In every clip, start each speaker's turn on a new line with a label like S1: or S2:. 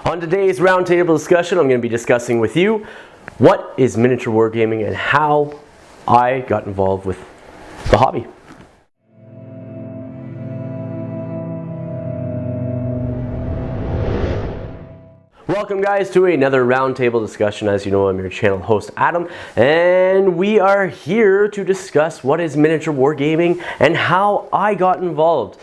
S1: On today's roundtable discussion, I'm going to be discussing with you what is miniature wargaming and how I got involved with the hobby. Welcome guys to another roundtable discussion. As you know, I'm your channel host Adam, and we are here to discuss what is miniature wargaming and how I got involved.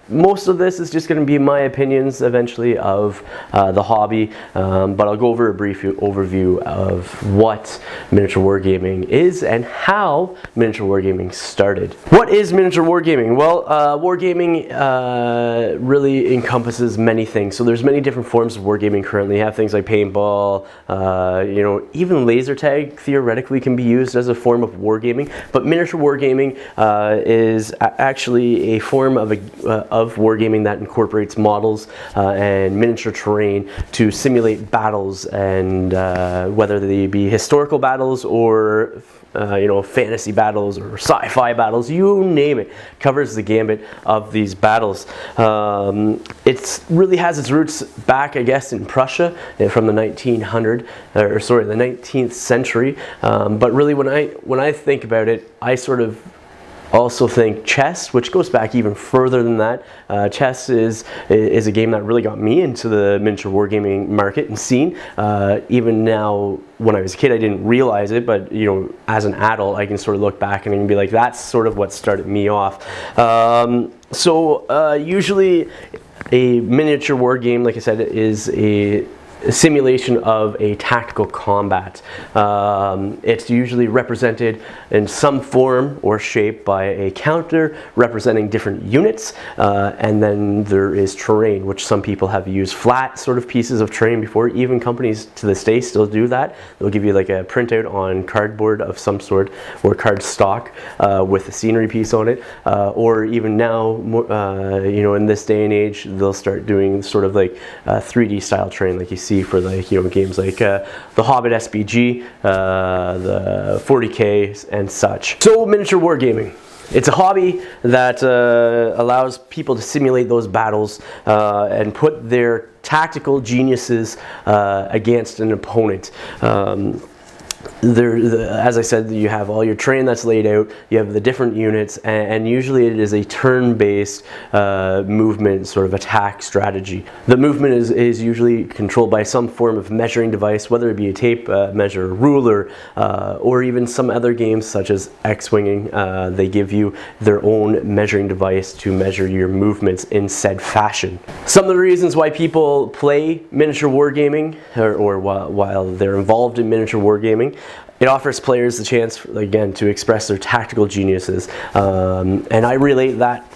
S1: Most of this is just going to be my opinions eventually of the hobby, but I'll go over a brief overview of what miniature wargaming is and how miniature wargaming started. What is miniature wargaming? Well, wargaming really encompasses many things. So there's many different forms of wargaming currently. You have things like paintball, even laser tag theoretically can be used as a form of wargaming, but miniature wargaming is actually a form of wargaming that incorporates models and miniature terrain to simulate battles, and whether they be historical battles or fantasy battles or sci-fi battles, you name it, covers the gambit of these battles. It really has its roots back, I guess, in Prussia from the 19th century. But really, when I think about it, I sort of also think chess, which goes back even further than that. Chess is a game that really got me into the miniature wargaming market and scene. Even now, when I was a kid, I didn't realize it, but as an adult, I can sort of look back and I can be like, that's sort of what started me off. Usually a miniature war game, like I said, is a simulation of a tactical combat. It's usually represented in some form or shape by a counter representing different units, and then there is terrain, which some people have used flat sort of pieces of terrain before. Even companies to this day still do that. They'll give you like a printout on cardboard of some sort or card stock with a scenery piece on it, or even now, in this day and age, they'll start doing sort of like 3D style terrain like you see for like games like the Hobbit SBG, the 40K and such. So miniature wargaming, it's a hobby that allows people to simulate those battles and put their tactical geniuses against an opponent. As I said, you have all your terrain that's laid out, you have the different units, and usually it is a turn-based movement sort of attack strategy. The movement is usually controlled by some form of measuring device, whether it be a tape measure, ruler, or even some other games such as X-Winging. They give you their own measuring device to measure your movements in said fashion. Some of the reasons why people play miniature wargaming, or while they're involved in miniature wargaming, it offers players the chance, again, to express their tactical geniuses, and I relate that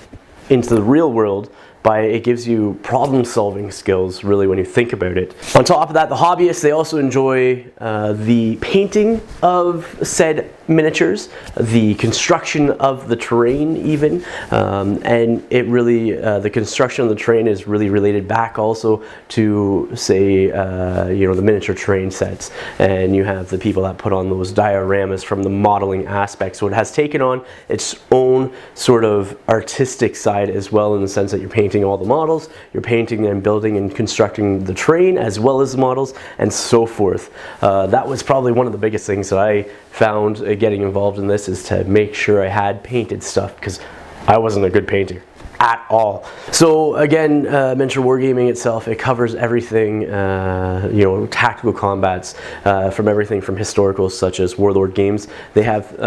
S1: into the real world by it gives you problem-solving skills, really, when you think about it. On top of that, the hobbyists, they also enjoy the painting of said miniatures, the construction of the terrain even, and it really, the construction of the terrain is really related back also to, say, the miniature terrain sets, and you have the people that put on those dioramas from the modeling aspect, so it has taken on its own sort of artistic side as well, in the sense that you're painting all the models, you're painting and building and constructing the terrain as well as the models, and so forth. That was probably one of the biggest things that I found getting involved in this, is to make sure I had painted stuff, because I wasn't a good painter at all. So again, miniature wargaming itself, it covers everything, tactical combats, from everything from historical such as warlord games. They have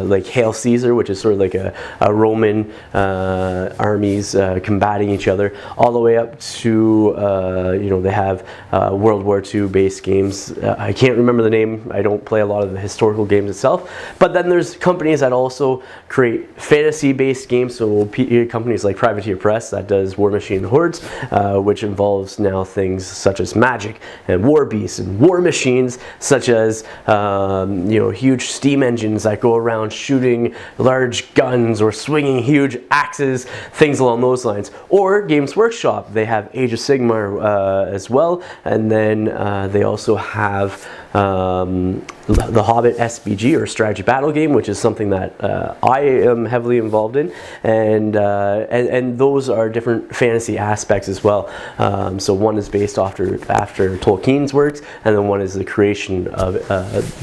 S1: like Hail Caesar, which is sort of like a Roman armies combating each other, all the way up to they have World War II based games. I can't remember the name. I don't play a lot of the historical games itself, but then there's companies that also create fantasy based games. So companies like Privateer Press that does War Machine Hordes, which involves now things such as magic and war beasts and war machines, such as huge steam engines that go around shooting large guns or swinging huge axes, things along those lines. Or Games Workshop, they have Age of Sigmar as well, and then they also have the Hobbit SBG, or strategy battle game, which is something that I am heavily involved in, and and those are different fantasy aspects as well. So one is based after Tolkien's works, and then one is the creation of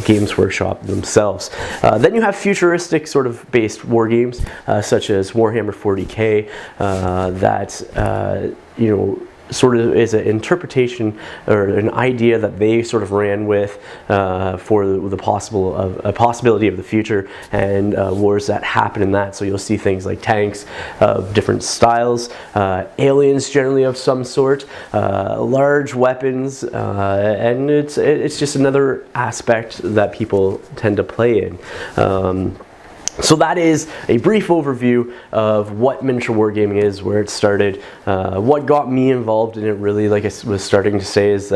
S1: Games Workshop themselves. Then you have futuristic sort of based war games, such as Warhammer 40K, that sort of is an interpretation or an idea that they sort of ran with for the possibility of the future and wars that happen in that. So you'll see things like tanks of different styles, aliens generally of some sort, large weapons, and it's just another aspect that people tend to play in. So that is a brief overview of what miniature wargaming is, where it started, what got me involved in it really, like I was starting to say, is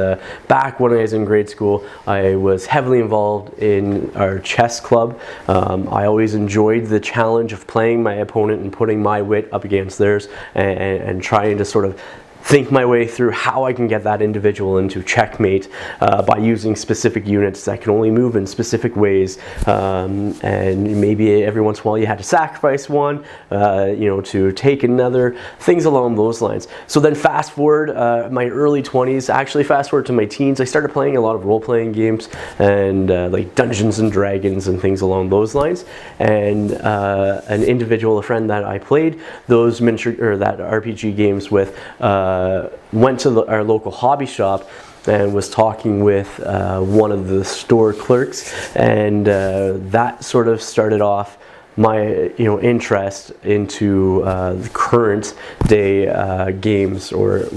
S1: back when I was in grade school, I was heavily involved in our chess club. I always enjoyed the challenge of playing my opponent and putting my wit up against theirs and trying to sort of think my way through how I can get that individual into checkmate by using specific units that can only move in specific ways, and maybe every once in a while you had to sacrifice one, to take another, things along those lines. So then fast forward my early 20s, actually fast forward to my teens, I started playing a lot of role-playing games and like Dungeons and Dragons and things along those lines. And an individual, a friend that I played those that RPG games with, went to our local hobby shop and was talking with one of the store clerks, and that sort of started off my interest into the current day games or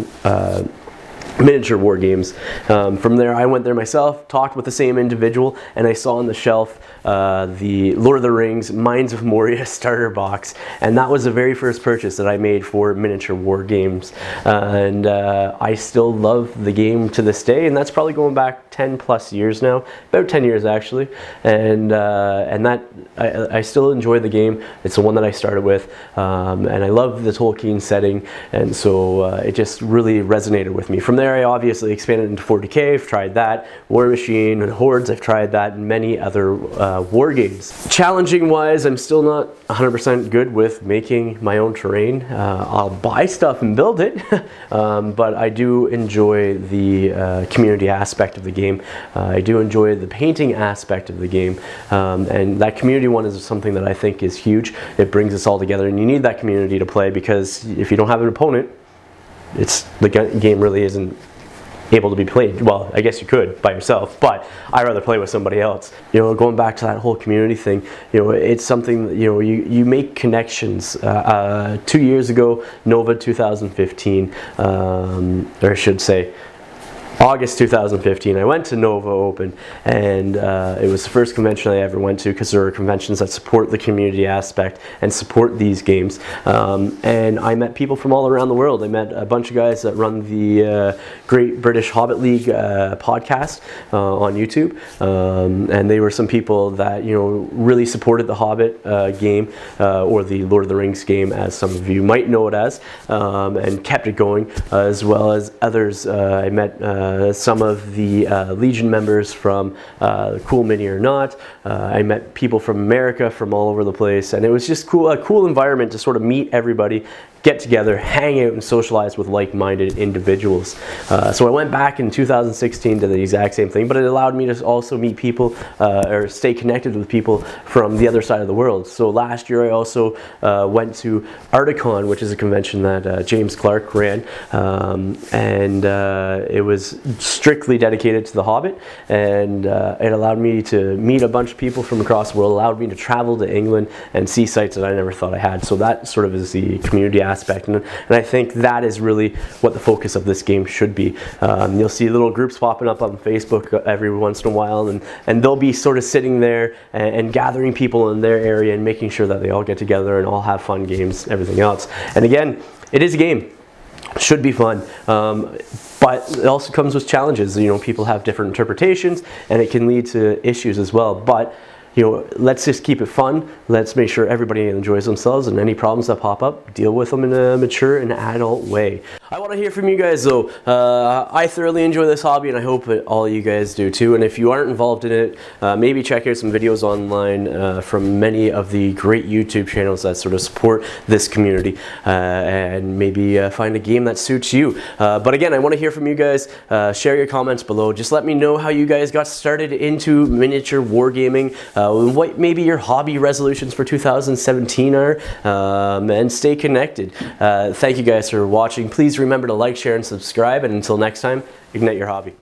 S1: miniature war games. From there I went there myself, talked with the same individual, and I saw on the shelf the Lord of the Rings Mines of Moria starter box, and that was the very first purchase that I made for miniature war games, and I still love the game to this day, and that's probably going back 10 plus years now, about 10 years actually, and that I still enjoy the game. It's the one that I started with, and I love the Tolkien setting, and so it just really resonated with me. From there I obviously expanded into 40K, I've tried that, War Machine and Hordes, I've tried that, and many other war games. Challenging wise, I'm still not 100% good with making my own terrain. I'll buy stuff and build it, but I do enjoy the community aspect of the game. I do enjoy the painting aspect of the game, and that community one is something that I think is huge. It brings us all together, and you need that community to play, because if you don't have an opponent, the game really isn't able to be played. Well, I guess you could by yourself, but I'd rather play with somebody else. Going back to that whole community thing, it's something that, you make connections. 2 years ago, Nova 2015, or I should say August 2015, I went to Nova Open, and it was the first convention I ever went to, because there are conventions that support the community aspect and support these games, and I met people from all around the world. I met a bunch of guys that run the Great British Hobbit League podcast on YouTube, and they were some people that really supported the Hobbit game, or the Lord of the Rings game, as some of you might know it as, and kept it going, as well as others. I met some of the Legion members from Cool Mini or Not. I met people from America, from all over the place, and it was just a cool environment to sort of meet everybody, get together, hang out, and socialize with like-minded individuals. So I went back in 2016 to the exact same thing, but it allowed me to also meet people or stay connected with people from the other side of the world. So last year I also went to Articon, which is a convention that James Clark ran, and it was strictly dedicated to The Hobbit, and it allowed me to meet a bunch of people from across the world, allowed me to travel to England and see sites that I never thought I had. So that sort of is the community aspect, and I think that is really what the focus of this game should be. You'll see little groups popping up on Facebook every once in a while, and they'll be sort of sitting there and gathering people in their area and making sure that they all get together and all have fun games, everything else. And again, it is a game. Should be fun, but it also comes with challenges. People have different interpretations, and it can lead to issues as well. But let's just keep it fun. Let's make sure everybody enjoys themselves, and any problems that pop up, deal with them in a mature and adult way. I want to hear from you guys though. I thoroughly enjoy this hobby, and I hope that all you guys do too. And if you aren't involved in it, maybe check out some videos online from many of the great YouTube channels that sort of support this community, and maybe find a game that suits you. But again, I want to hear from you guys. Share your comments below. Just let me know how you guys got started into miniature wargaming, what maybe your hobby resolutions for 2017 are, and stay connected. Thank you guys for watching. Please remember to like, share, and subscribe, and until next time, ignite your hobby.